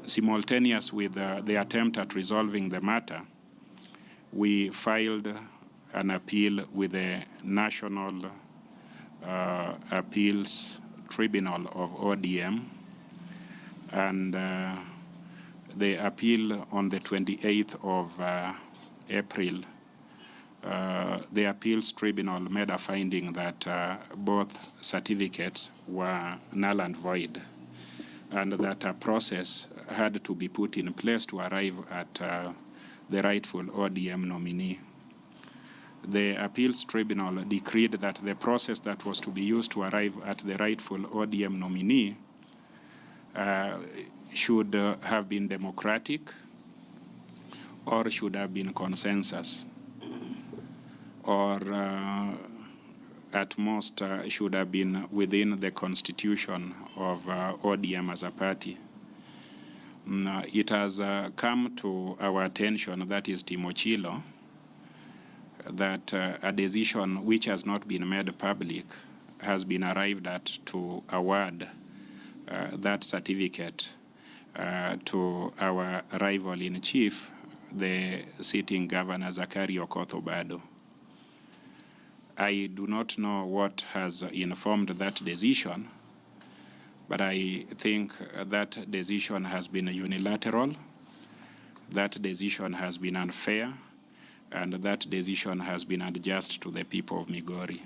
simultaneous with the attempt at resolving the matter, we filed an appeal with the National Appeals Tribunal of ODM, and the appeal on the 28th of April, the Appeals Tribunal made a finding that both certificates were null and void, and that a process had to be put in place to arrive at the rightful ODM nominee. The Appeals Tribunal decreed that the process that was to be used to arrive at the rightful ODM nominee should have been democratic or should have been consensus, or at most should have been within the constitution of ODM as a party. It has come to our attention, that is Team Ochillo, that a decision which has not been made public has been arrived at to award that certificate to our rival in chief, the sitting governor Zakari Okoth-Obado. I do not know what has informed that decision, but I think that decision has been unilateral, that decision has been unfair, and that decision has been unjust to the people of Migori.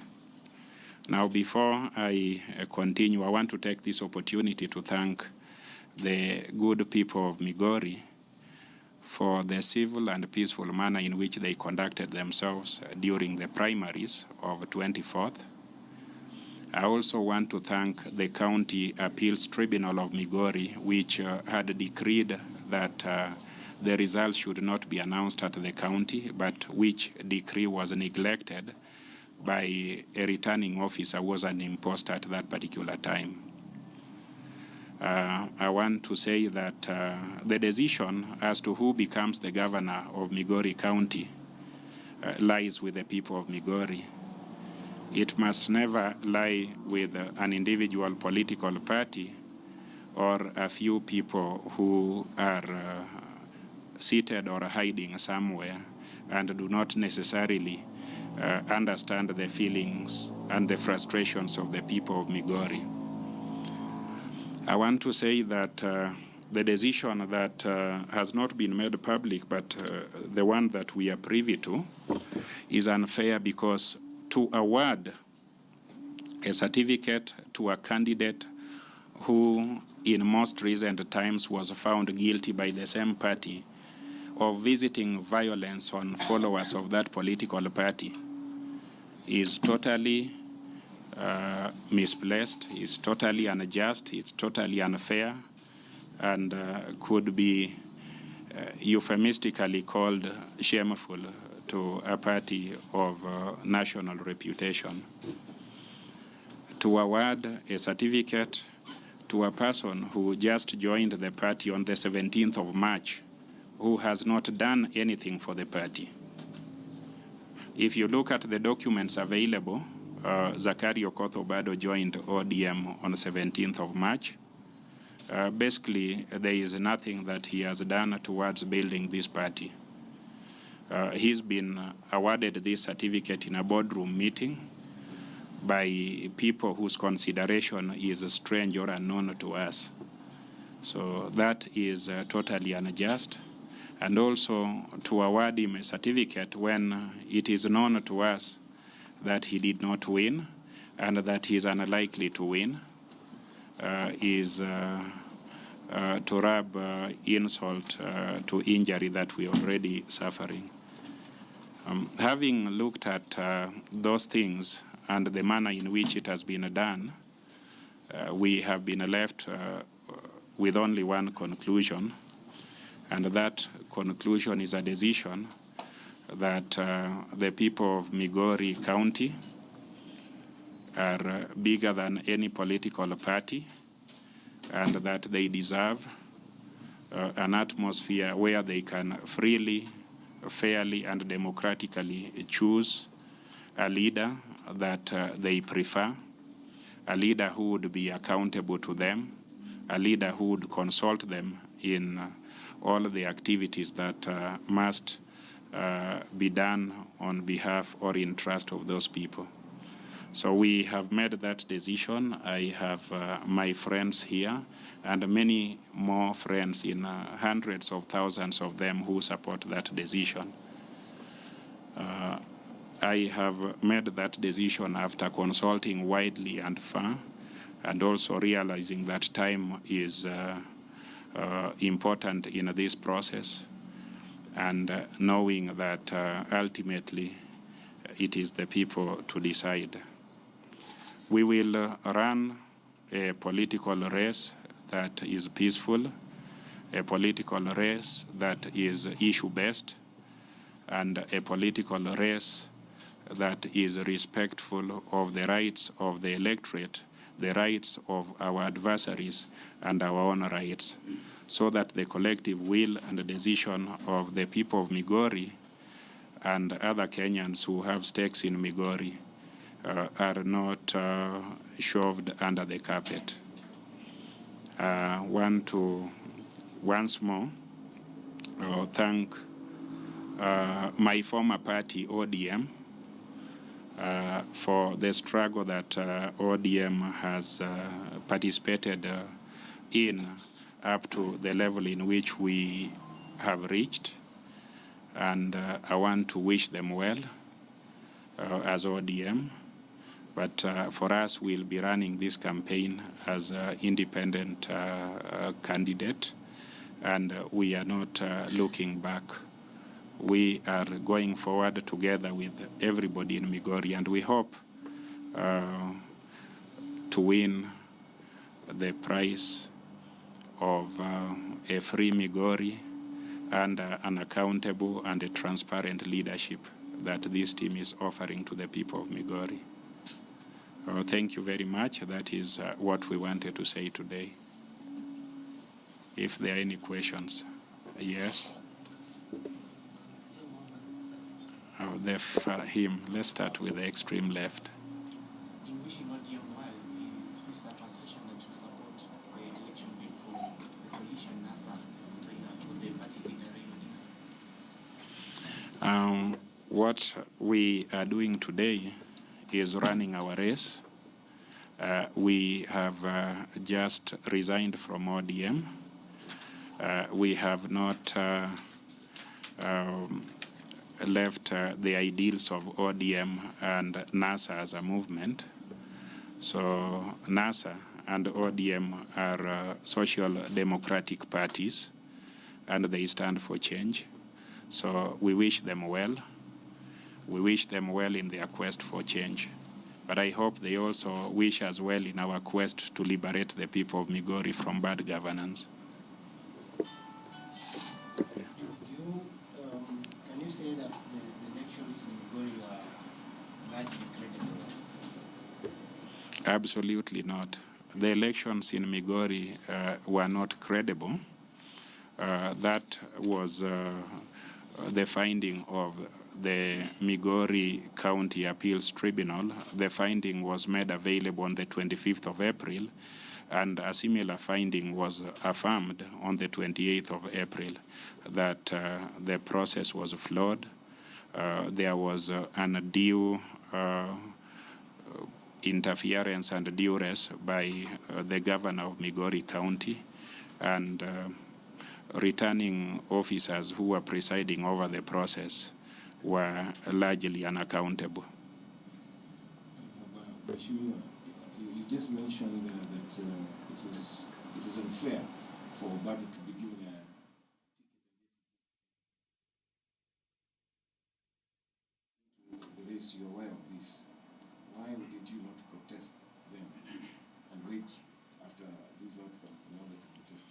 Now, before I continue, I want to take this opportunity to thank the good people of Migori for the civil and peaceful manner in which they conducted themselves during the primaries of 24th. I also want to thank the County Appeals Tribunal of Migori, which had decreed that the results should not be announced at the county, but which decree was neglected by a returning officer who was an imposter at that particular time. I want to say that the decision as to who becomes the governor of Migori County lies with the people of Migori. It must never lie with an individual political party or a few people who are seated or hiding somewhere and do not necessarily understand the feelings and the frustrations of the people of Migori. I want to say that the decision that has not been made public, but the one that we are privy to, is unfair because to award a certificate to a candidate who in most recent times was found guilty by the same party of visiting violence on followers of that political party is totally misplaced, is totally unjust, it's totally unfair, and could be euphemistically called shameful to a party of national reputation. To award a certificate to a person who just joined the party on the 17th of March, who has not done anything for the party. If you look at the documents available, Zakari Okoth-Obado joined ODM on the 17th of March. Basically, there is nothing that he has done towards building this party. He's been awarded this certificate in a boardroom meeting by people whose consideration is strange or unknown to us. So that is totally unjust. And also to award him a certificate when it is known to us that he did not win and that he is unlikely to win is to rub insult to injury that we are already suffering. Having looked at those things and the manner in which it has been done, we have been left with only one conclusion, and that conclusion is a decision that the people of Migori County are bigger than any political party, and that they deserve an atmosphere where they can freely, fairly, and democratically choose a leader that they prefer, a leader who would be accountable to them, a leader who would consult them in all the activities that must be done on behalf or in trust of those people. So we have made that decision. I have my friends here and many more friends, in hundreds of thousands of them, who support that decision. I have made that decision after consulting widely and far, and also realizing that time is important in this process, and knowing that ultimately it is the people to decide. We will run a political race that is peaceful, a political race that is issue-based, and a political race that is respectful of the rights of the electorate, the rights of our adversaries, and our own rights, so that the collective will and the decision of the people of Migori and other Kenyans who have stakes in Migori are not shoved under the carpet. Want to once more thank my former party, ODM, for the struggle that ODM has participated in up to the level in which we have reached. And I want to wish them well as ODM. But for us, we'll be running this campaign as an independent candidate, and we are not looking back. We are going forward together with everybody in Migori, and we hope to win the prize of a free Migori and an accountable and a transparent leadership that this team is offering to the people of Migori. Thank you very much. That is what we wanted to say today. If there are any questions, yes. Let's start with the extreme left. In wishing ODM well, is this a translation that you support the election before the coalition NASA with the party leader? What we are doing today is running our race. We have just resigned from ODM. We have not left the ideals of ODM and NASA as a movement. So NASA and ODM are social democratic parties, and they stand for change. So we wish them well. We wish them well in their quest for change. But I hope they also wish us well in our quest to liberate the people of Migori from bad governance. Can you say that the elections in Migori are largely credible? Absolutely not. The elections in Migori were not credible. That was the finding of the Migori County Appeals Tribunal. The finding was made available on the 25th of April, and a similar finding was affirmed on the 28th of April, that the process was flawed. There was an undue interference and duress by the governor of Migori County, and returning officers who were presiding over the process were largely unaccountable. You just mentioned that it is unfair for Badu to be given a ticket. The race, you're aware of this. Why did you not protest them and wait after this outcome in order to protest?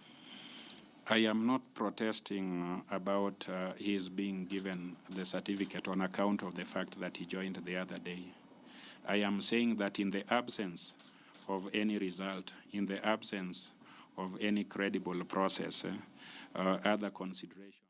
I am not protesting about his being given the certificate on account of the fact that he joined the other day. I am saying that in the absence of any result, in the absence of any credible process, other considerations